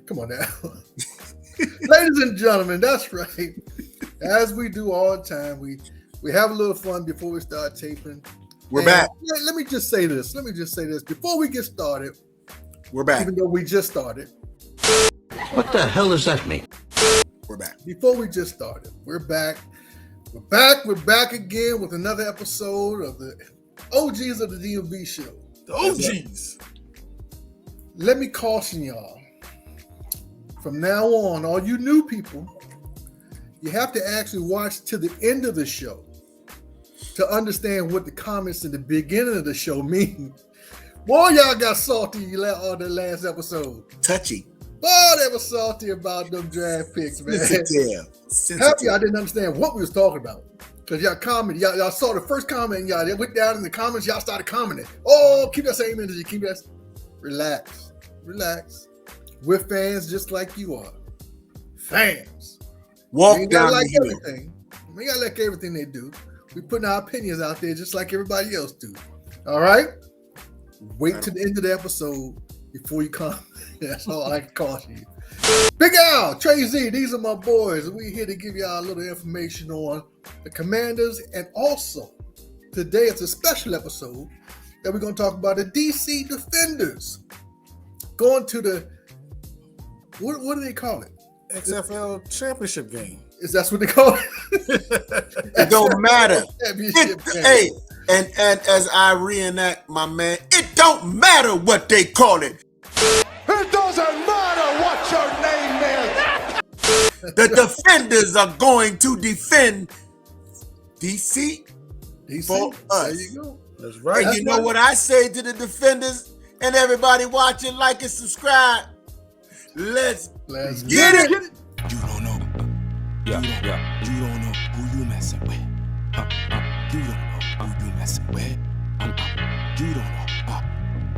Come on now. Ladies and gentlemen, that's right. As we do all the time, we have a little fun before we start taping. We're back. Let me just say this. Before we get started, we're back. Even though we just started. What the hell does that mean? We're back. Before we just started, we're back. We're back again with another episode of the OGs of the DMV show. The OGs. Let me caution y'all. From now on, all you new people, you have to actually watch to the end of the show to understand what the comments in the beginning of the show mean. Boy, y'all got salty on the last episode. Touchy. Boy, they were salty about them draft picks, man. Sensitive. Happy I didn't understand what we was talking about. Because y'all commented, y'all saw the first comment, and y'all went down in the comments, y'all started commenting. Oh, keep that same energy, keep that. Relax. We're fans just like you are. Fans. Walk down like the hill. Everything. We gotta like everything they do. We putting our opinions out there just like everybody else do. All right? Wait to the end of the episode before you come. That's all I can caution you. Big Al, Trey Z, these are my boys. And we're here to give y'all a little information on the Commanders. And also, today it's a special episode that we're going to talk about the DC Defenders. Going to the, what do they call it? XFL Championship game. Is that what they call it? It don't matter. Hey, and as I reenact my man, it don't matter what they call it. It doesn't matter what your name is. The Defenders are going to defend DC for us. There you go. That's right. And you know what I say to the Defenders and everybody watching, like and subscribe. Let's get it. You don't know. You don't know who you messing with. You don't know who you messing with. You don't know.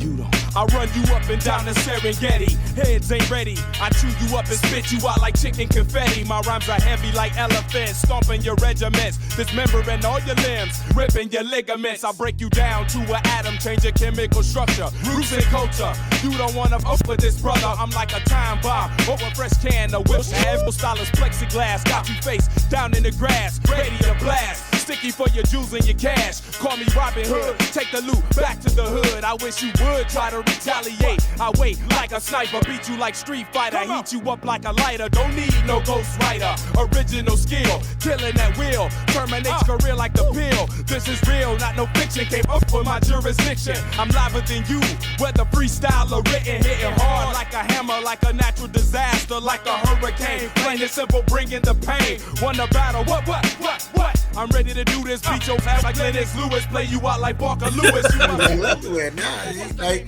You don't. I run you up and down the Serengeti. Heads ain't ready. I chew you up and spit you out like chicken confetti. My rhymes are heavy like elephants, stomping your regiments, dismembering all your limbs, ripping your ligaments. I break you down to an atom, change your chemical structure, roots and culture. You don't wanna fuck with this brother. I'm like a time bomb over a fresh can of Wilshire. Stylus plexiglass, got you face down in the grass, ready to blast. Sticky for your jewels and your cash. Call me Robin Hood. Take the loot back to the hood. I wish you would try to retaliate. I wait like a sniper, beat you like Street Fighter, heat you up like a lighter. Don't need no Ghost Rider. Original skill, killing at will. Terminates career like the pill. This is real, not no fiction. Came up with my jurisdiction. I'm liver than you, whether freestyle or written. Hitting hard like a hammer, like a natural disaster, like a hurricane. Plain and simple, bringing the pain. Won the battle. What? I'm ready to do this. Beat your ass like Lennox Lewis. Play you out like Parker Lewis.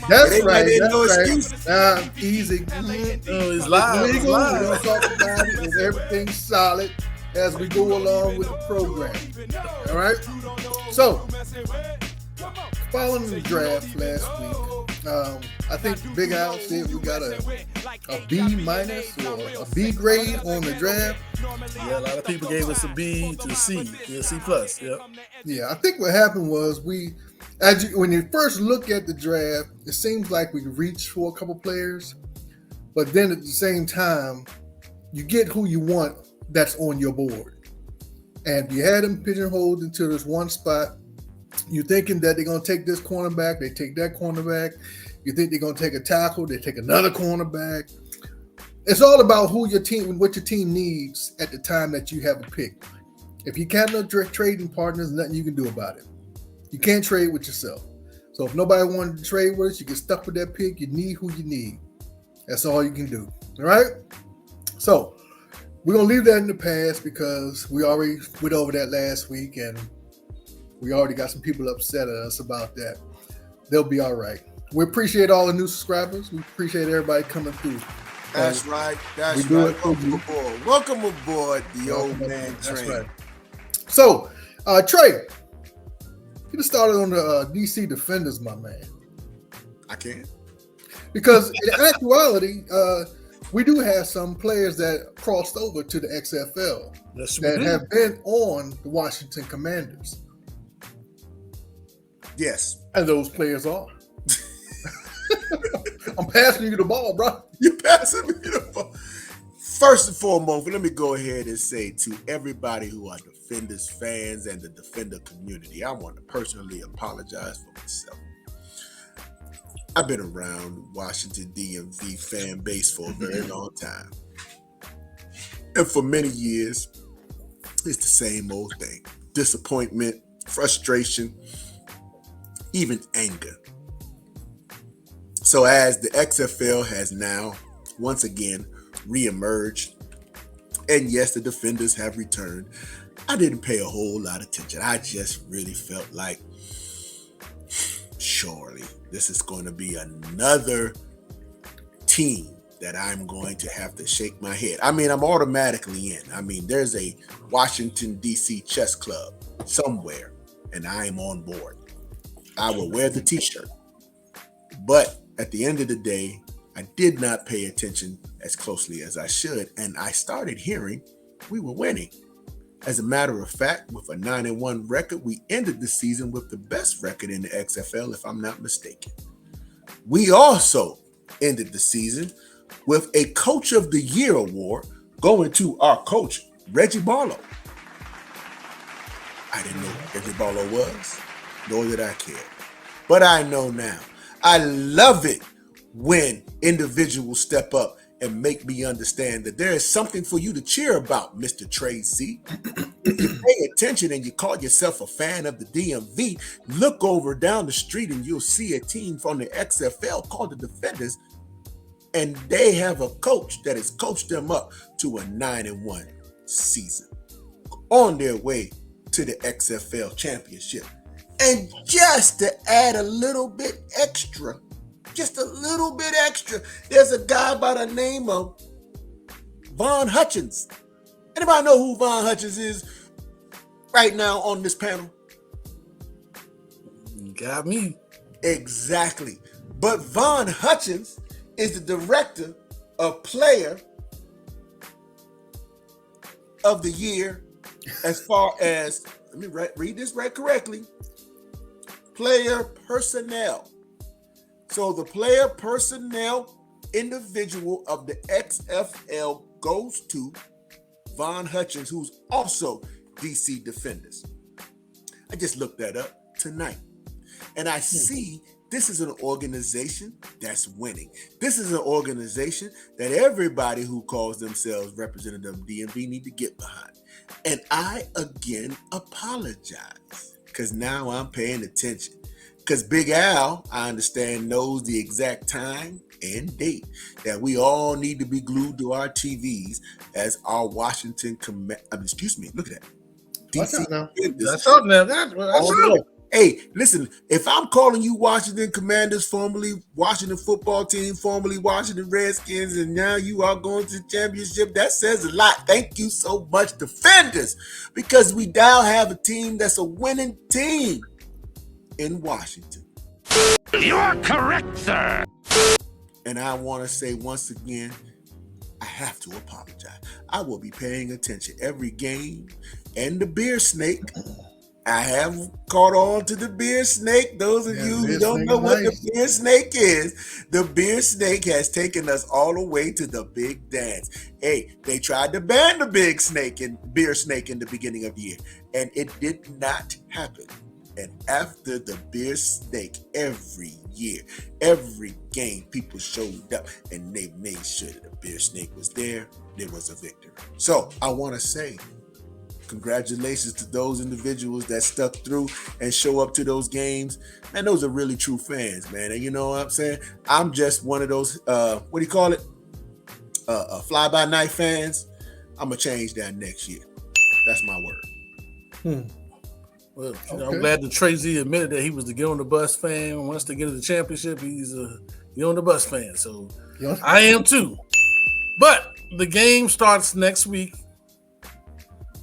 That's right. Easy. It's live. Legal. We don't talk about it. And everything's solid as we go along with the program. All right. So, following the draft last week, I think Big Al said we got a B minus or a B grade on the draft. Yeah, a lot of people gave us a B to C, C plus. Yeah, I think what happened was when you first look at the draft, it seems like we reached for a couple players, but then at the same time, you get who you want that's on your board. And you had them pigeonholed into this one spot. You're thinking that they're going to take this cornerback, they take that cornerback. You think they're going to take a tackle, they take another cornerback. It's all about what your team needs at the time that you have a pick. If you can't have trading partners, nothing you can do about it. You can't trade with yourself. So if nobody wanted to trade with us, you get stuck with that pick. You need who you need. That's all you can do. All right? So we're going to leave that in the past because we already went over that last week and we already got some people upset at us about that. They'll be all right. We appreciate all the new subscribers. We appreciate everybody coming through. That's right. Welcome aboard the old man train. Right. So, Trey, get started on the DC Defenders, my man. I can. Because in actuality, we do have some players that crossed over to the XFL that have been on the Washington Commanders. Yes. And those players are. I'm passing you the ball, bro. You passing me the ball. First and foremost, let me go ahead and say to everybody who are Defenders fans and the Defender community, I want to personally apologize for myself. I've been around Washington DMV fan base for a very long time. And for many years, it's the same old thing. Disappointment, frustration, even anger. So as the XFL has now, once again, reemerged, and yes, the Defenders have returned, I didn't pay a whole lot of attention. I just really felt like, surely this is going to be another team that I'm going to have to shake my head. I mean, I'm automatically in. I mean, there's a Washington, D.C. chess club somewhere, and I am on board. I will wear the t-shirt. But at the end of the day, I did not pay attention as closely as I should, and I started hearing we were winning. As a matter of fact, with a 9-1 record, we ended the season with the best record in the XFL, if I'm not mistaken. We also ended the season with a Coach of the Year award going to our coach, Reggie Barlow. I didn't know who Reggie Barlow was, nor did I care. But I know now. I love it when individuals step up and make me understand that there is something for you to cheer about, Mr. Tracy. If you pay attention and you call yourself a fan of the DMV, look over down the street and you'll see a team from the XFL called the Defenders, and they have a coach that has coached them up to a 9-1 season on their way to the XFL Championship. And just to add a little bit extra, just a little bit extra, there's a guy by the name of Von Hutchins. Anybody know who Von Hutchins is right now on this panel? You got me. Exactly. But Von Hutchins is the director of Player of the Year as far as, let me read this right correctly, player personnel. So the player personnel individual of the XFL goes to Von Hutchins, who's also DC Defenders. I just looked that up tonight. And I see this is an organization that's winning. This is an organization that everybody who calls themselves representative of DMV need to get behind. And I again apologize because now I'm paying attention. Because Big Al, I understand, knows the exact time and date that we all need to be glued to our TVs as our Washington look at that. DC. That's something now. That's something. Hey, listen, if I'm calling you Washington Commanders, formerly Washington football team, formerly Washington Redskins, and now you are going to the championship, that says a lot. Thank you so much, Defenders, because we now have a team that's a winning team in Washington. You are correct, sir. And I want to say once again, I have to apologize. I will be paying attention every game. And the beer snake, I have caught on to the beer snake. Those of you who don't know what the beer snake is, the beer snake has taken us all the way to the big dance. Hey, they tried to ban the beer snake in the beginning of the year, and it did not happen. And after the beer snake, every year, every game, people showed up and they made sure that the beer snake was there. There was a victory. So I want to say congratulations to those individuals that stuck through and show up to those games. Man, those are really true fans, man. And you know what I'm saying? I'm just one of those, what do you call it? Fly-by-night fans. I'm going to change that next year. That's my word. Well, I'm glad that Tracy admitted that he was the Get on the Bus fan. Once they get to the championship, he's a Get on the Bus fan. So I am too. But the game starts next week,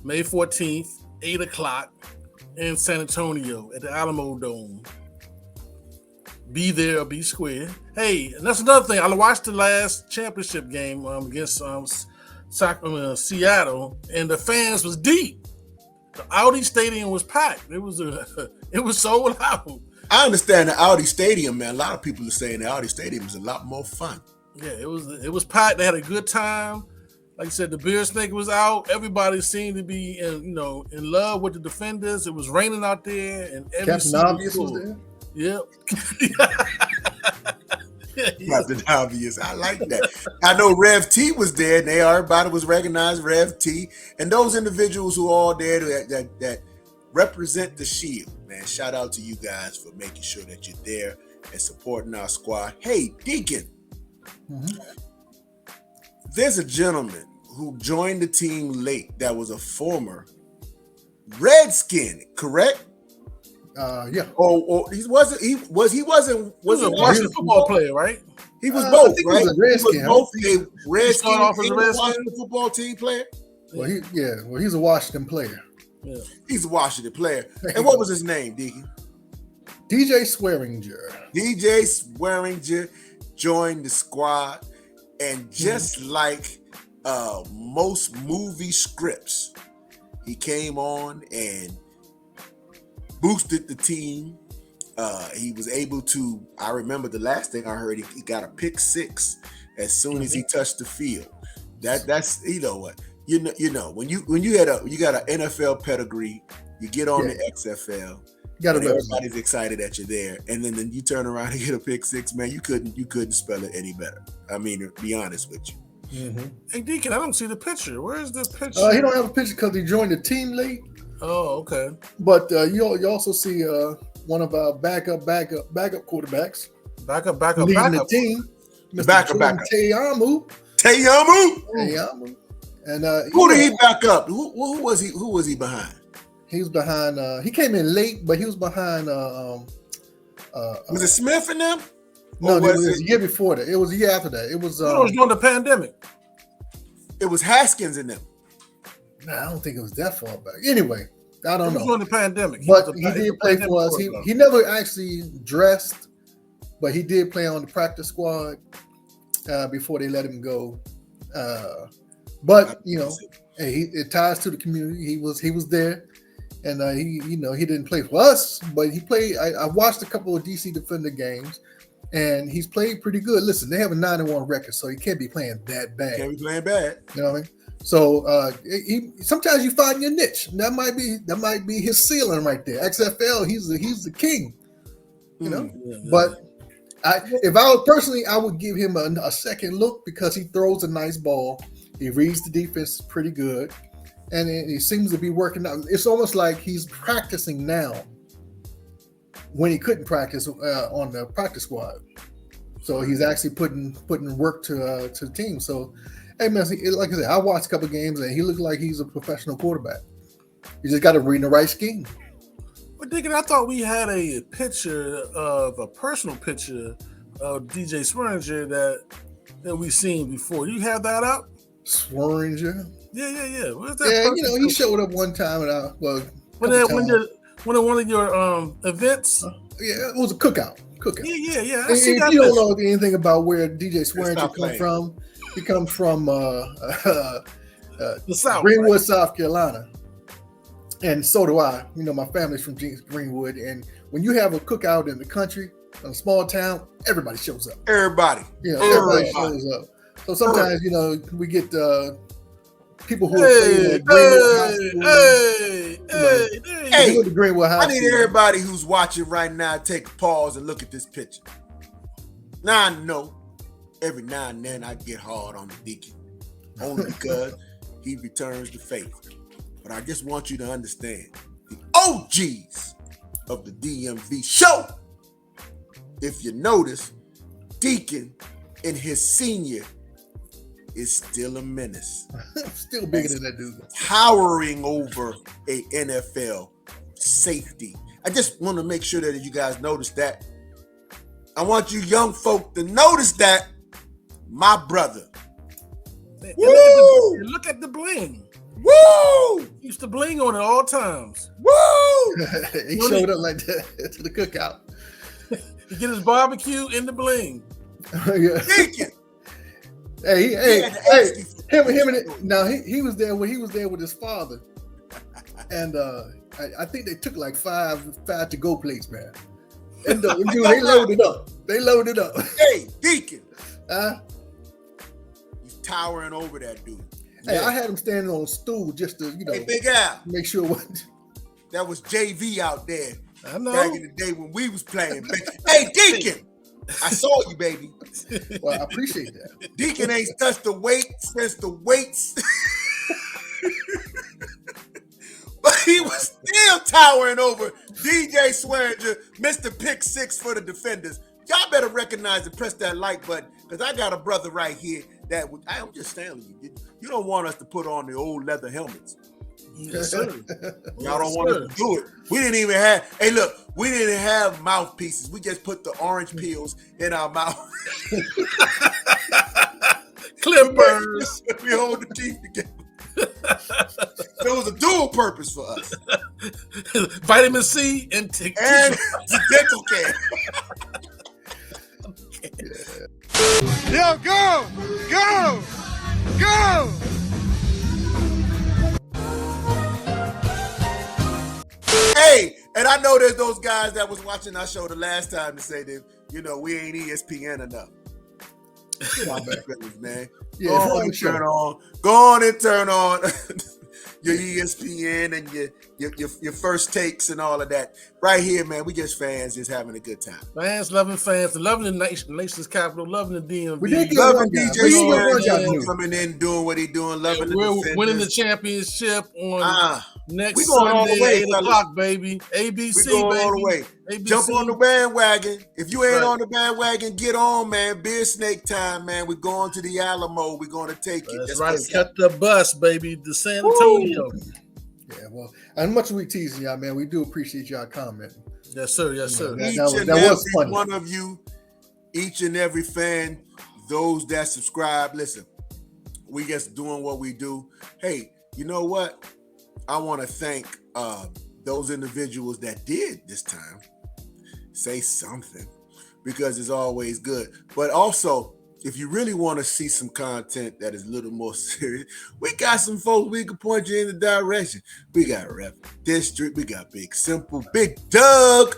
May 14th, 8 o'clock in San Antonio at the Alamo Dome. Be there or be square. Hey, and that's another thing. I watched the last championship game against Seattle, and the fans was deep. The Audi Stadium was packed. It was sold out. I understand the Audi Stadium, man. A lot of people are saying the Audi Stadium is a lot more fun. Yeah, it was packed. They had a good time. Like I said, the beer snake was out. Everybody seemed to be in love with the Defenders. It was raining out there, and Captain Obvious was there. Yep. Captain Obvious. I like that. I know Rev T was there, and everybody was recognized Rev T, and those individuals who are all there that represent the Shield. Man, shout out to you guys for making sure that you're there and supporting our squad. Hey, Deacon, there's a gentleman who joined the team late that was a former Redskin, correct? Yeah. Or he wasn't He was a Washington football player, right? He was both, he right? was a Redskin. He was both a Redskin started off as a and Redskin? Washington football team player. Well, he's a Washington player. Yeah. He's a Washington player. And what was his name, Deacon? DJ Swearinger. DJ Swearinger joined the squad, and just like most movie scripts, he came on and boosted the team. He was able to, I remember the last thing I heard, he got a pick 6 as soon as he touched the field. That's you know what. You know when you got an NFL pedigree, you get on the XFL. Everybody's excited that you're there, and then you turn around and get a pick 6, man. You couldn't spell it any better. I mean, to be honest with you. Mm-hmm. Hey Deacon, I don't see the picture. Where's the picture? He don't have a picture because he joined the team late. Oh, okay. But you also see one of our backup quarterbacks. Backup. Leading the team. Mr. Backup. Teyamu. And who did he back up? Who was he behind? He was behind. He came in late, but he was behind. Was it Smith and them? No, it was the year before that. It was the year after that. It was. It was during the pandemic. It was Haskins and them. Nah, I don't think it was that far back. Anyway, I don't know. It was during the pandemic. But he did play for us. He never actually dressed, but he did play on the practice squad before they let him go. But it ties to the community. He was there, and he didn't play for us, but he played. I watched a couple of DC Defender games, and he's played pretty good. Listen, they have a 9-1 record, so he can't be playing that bad. Can't be playing bad. You know what I mean? So sometimes you find your niche. That might be his ceiling right there. XFL, he's the king. You know, but. If I was personally, I would give him a second look because he throws a nice ball. He reads the defense pretty good, and it seems to be working out. It's almost like he's practicing now when he couldn't practice on the practice squad. So he's actually putting work to the team. So, hey man, like I said, I watched a couple of games and he looked like he's a professional quarterback. You just got to read the right scheme. But Deacon, I thought we had a personal picture of DJ Swearinger that we seen before. You have that up? Swearinger? Yeah. Where's that? Yeah, he showed up one time and when one of your events. Yeah, it was a cookout. Yeah. If you don't know anything about where DJ Swearinger comes from, he comes from the South, Greenwood, right? South Carolina. And so do I. You know, my family's from Greenwood. And when you have a cookout in the country, in a small town, everybody shows up. Everybody shows up. So sometimes, we get people who are playing at Greenwood High School. To Greenwood High I need everybody who's watching right now to take a pause and look at this picture. Now I know every now and then I get hard on the Deacon, only because he returns the favor. But I just want you to understand the OGs of the DMV show. If you notice, Deacon in his senior is still a menace. Still bigger than that dude. Towering over a NFL safety. I just want to make sure that you guys notice that. I want you young folk to notice that. My brother. Woo! Look at the bling. Woo! He used to bling on it all times. Woo! He showed up like that to the cookout. He get his barbecue in the bling. Deacon. Hey, he was there when he was there with his father. And I think they took like five to-go plates, man. And they loaded up. Hey, Deacon. towering over that dude. Hey, I had him standing on a stool just to, Hey, Big Al. make sure it wasn't. That was JV out there. I know. Back in the day when we was playing. Hey, Deacon. I saw you, baby. Well, I appreciate that. Deacon ain't touched the weight since the weights. But he was still towering over DJ Swearinger, Mr. Pick 6 for the Defenders. Y'all better recognize and press that like button, because I got a brother right here that I'm just telling you, you don't want us to put on the old leather helmets. Yes, sir. Y'all don't want us to do it. We didn't even have, hey, look, we didn't have mouthpieces. We just put the orange pills in our mouth. Clippers. We hold the teeth together. It was a dual purpose for us. Vitamin C and the dental care. Yo, go! Go! Go! Hey, and I know there's those guys that was watching our show the last time to say that, we ain't ESPN enough. Man. Yeah, go on and turn on your ESPN and your first takes and all of that. Right here, man, we just fans just having a good time. Fans loving fans, loving the nation's capital, loving the DMV. We did get loving one DJ Swearinger coming in, doing what he doing, loving we're the Defenders. winning the championship on next we going all Sunday, the way, 8 o'clock, baby. ABC, we going baby. all the way. ABC. Jump on the bandwagon. If you ain't on the bandwagon, get on, man. Beer snake time, man. We're going to the Alamo. We're going to take it. That's right. Cut the bus, baby, to San Antonio. Yeah, well, as much as we teasing y'all, man, we do appreciate y'all commenting. Yes, sir. Yes, sir. Each and every one of you, each and every fan, those that subscribe, listen, we just doing what we do. Hey, you know what? I want to thank those individuals that did this time say something, because it's always good. But also, if you really want to see some content that is a little more serious, we got some folks we can point you in the direction. We got Rep District, we got Big Simple, Big Doug.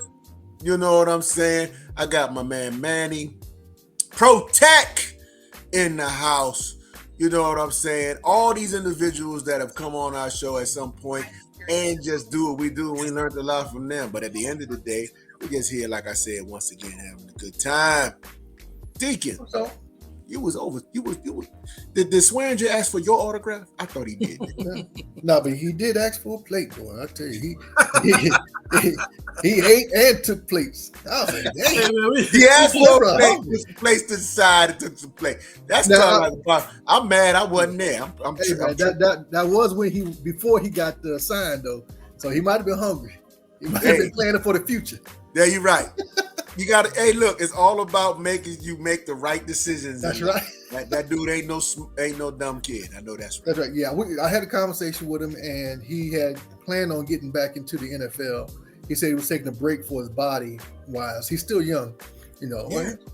You know what I'm saying? I got my man Manny, Protect in the house. You know what I'm saying? All these individuals that have come on our show at some point and just do what we do. We learned a lot from them. But at the end of the day, we just here, like I said, once again, having a good time. Deacon, you was over. You was. Did Swearinger ask for your autograph? I thought he did. No, but he did ask for a plate, boy. I tell you, he ate and took plates. I was like, damn. He asked for a plate, took some plates to the side, and took some plate. That's kind of like I'm mad I wasn't there. I'm that was when before he got signed though, so he might have been hungry. He might have been planning for the future. Yeah, you're right. You got to. Hey, look, it's all about making you make the right decisions. That's right. That dude ain't no dumb kid. I know that's right. That's right. Yeah, I had a conversation with him, and he had planned on getting back into the NFL. He said he was taking a break for his body wise. He's still young,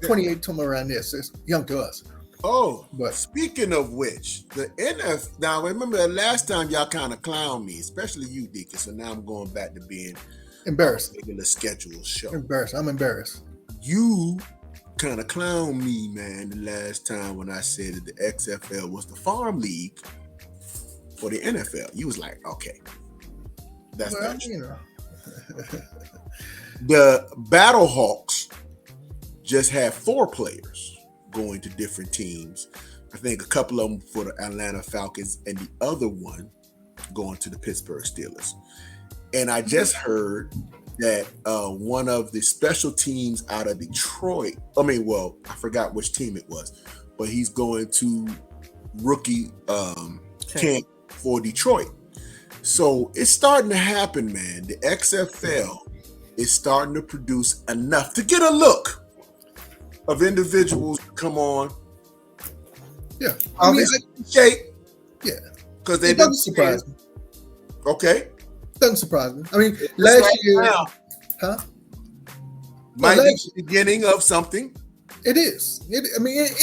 28, somewhere around there. So it's young to us. Oh, but speaking of which, the NFL. Now, remember the last time y'all kind of clowned me, especially you, Deacon. So now I'm going back to being embarrassed. Regular schedule show. Embarrassed. I'm embarrassed. You kind of clowned me, man, the last time when I said that the XFL was the farm league for the NFL. You was like, okay, that's not true. The Battlehawks just had 4 players going to different teams. I think a couple of them for the Atlanta Falcons and the other one going to the Pittsburgh Steelers. And I just heard that one of the special teams out of Detroit, I forgot which team it was, but he's going to rookie camp for Detroit. So it's starting to happen, man. The XFL is starting to produce enough to get a look of individuals to come on. Yeah. Shape. Yeah. Because they doesn't surprise me. Okay. Doesn't surprise me. I mean, last year, might be the beginning of something. It is.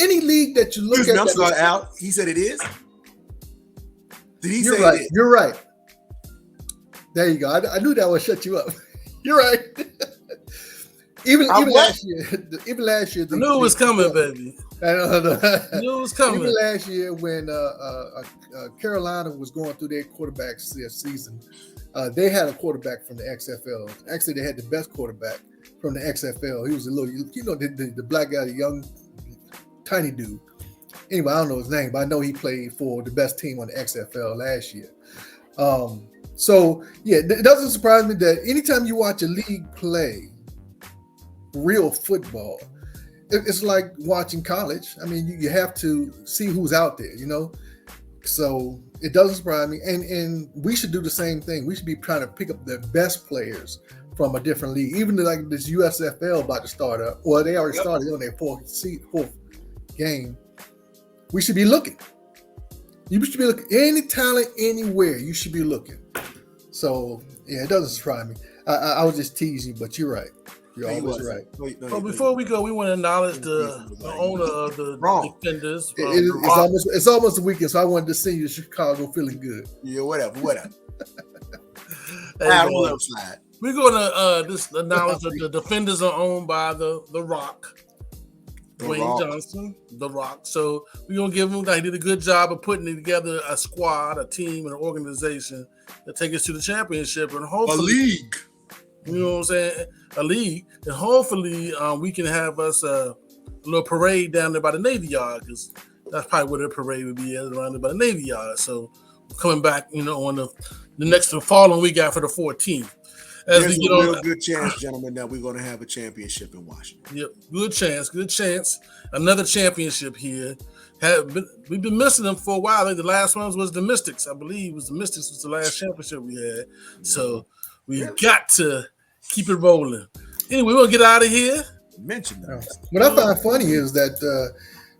Any league that you look at. I'm sorry, Al. He said it is. Did he say right. it is? You're right. There you go. I knew that would shut you up. You're right. Even last year. I knew it was coming, baby. Knew it was coming. Even last year when Carolina was going through their quarterback season, they had a quarterback from the XFL. Actually, they had the best quarterback from the XFL. He was a little, the black guy, the young, tiny dude. Anyway, I don't know his name, but I know he played for the best team on the XFL last year. So, yeah, it doesn't surprise me that anytime you watch a league play real football, it's like watching college. I mean, you have to see who's out there, So it doesn't surprise me. And we should do the same thing. We should be trying to pick up the best players from a different league. Even like this USFL about to start up. Well, they already started on their fourth game. We should be looking. You should be looking. Any talent, anywhere, you should be looking. So, yeah, it doesn't surprise me. I was just teasing you, but you're right. You're always right. So before we go, we want to acknowledge the owner of the Defenders. It's almost a weekend, so I wanted to send you to Chicago feeling good. Yeah, whatever. Slide. We're going to just acknowledge that the Defenders are owned by the Rock. Dwayne Johnson, The Rock. So we're going to give him, he did a good job of putting together a squad, a team, and an organization that take us to the championship. And hopefully, a league. You know what I'm saying? A league. And hopefully we can have us a little parade down there by the Navy Yard, because that's probably where the parade would be, around there by the Navy Yard. So coming back, on the next following week after the 14th. There's a real good chance, gentlemen, that we're going to have a championship in Washington. Yep, good chance. Another championship here. We've been missing them for a while. I think the last one was the Mystics. I believe the Mystics was the last championship we had. So we've got to keep it rolling. Anyway, we're going to get out of here. Mention that. What I find funny is that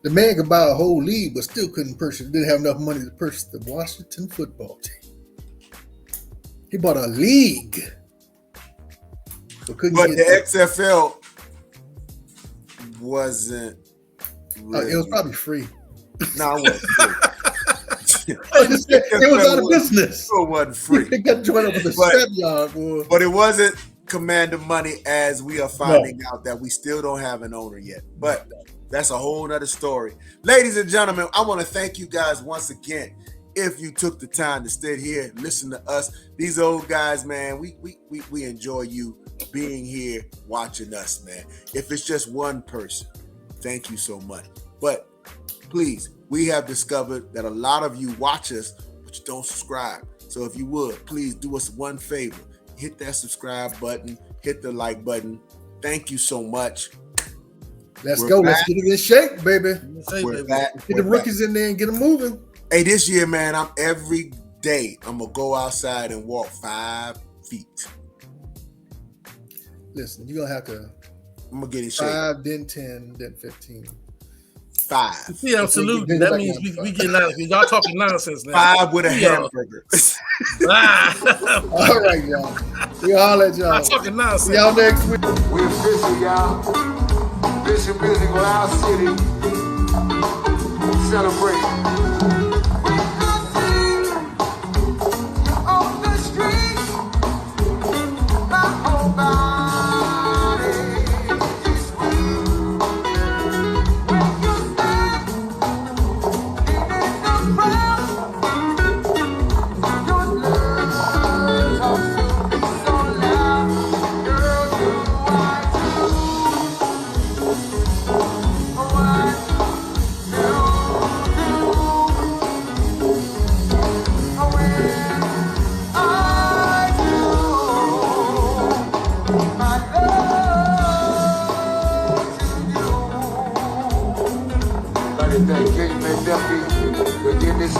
the man could buy a whole league, but still didn't have enough money to purchase the Washington football team. He bought a league. But the XFL wasn't. Really, it was probably free. No, it wasn't free. It was out of business. It wasn't free. They got joined up with the step yard, boy. But it wasn't Commander money, as we are finding out that we still don't have an owner yet. But that's a whole nother story. Ladies and gentlemen, I want to thank you guys once again. If you took the time to sit here, listen to us, these old guys, man, we enjoy you being here, watching us, man. If it's just one person, thank you so much. But please, we have discovered that a lot of you watch us, but you don't subscribe. So if you would, please do us one favor. Hit that subscribe button, hit the like button. Thank you so much. Let's go. Back. Let's get it in shape, baby. We're back. Get the rookies in there and get them moving. Hey, this year, man, every day I'm going to go outside and walk 5 feet. Listen, you're going to have to. I'm going to get in shape. 5, then 10, then 15. 5. Yeah, absolutely. That means we get out. Y'all talking nonsense now. 5 with a hamburger. All right, y'all. We all let y'all. I'm talking nonsense. See y'all next week. We're official, y'all. Official music with our city. Celebrate.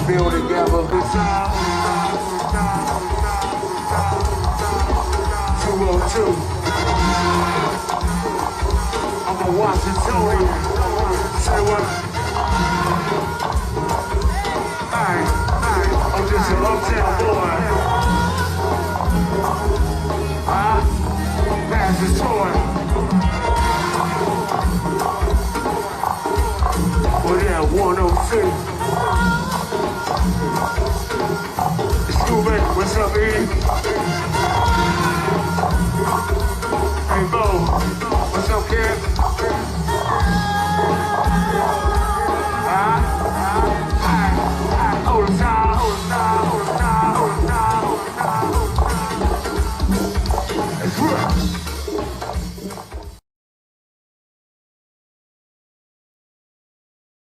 Build together. 202. I'm a Washingtonian. Say what? I'm just a uptown boy. Pass the toy. Oh yeah, 106.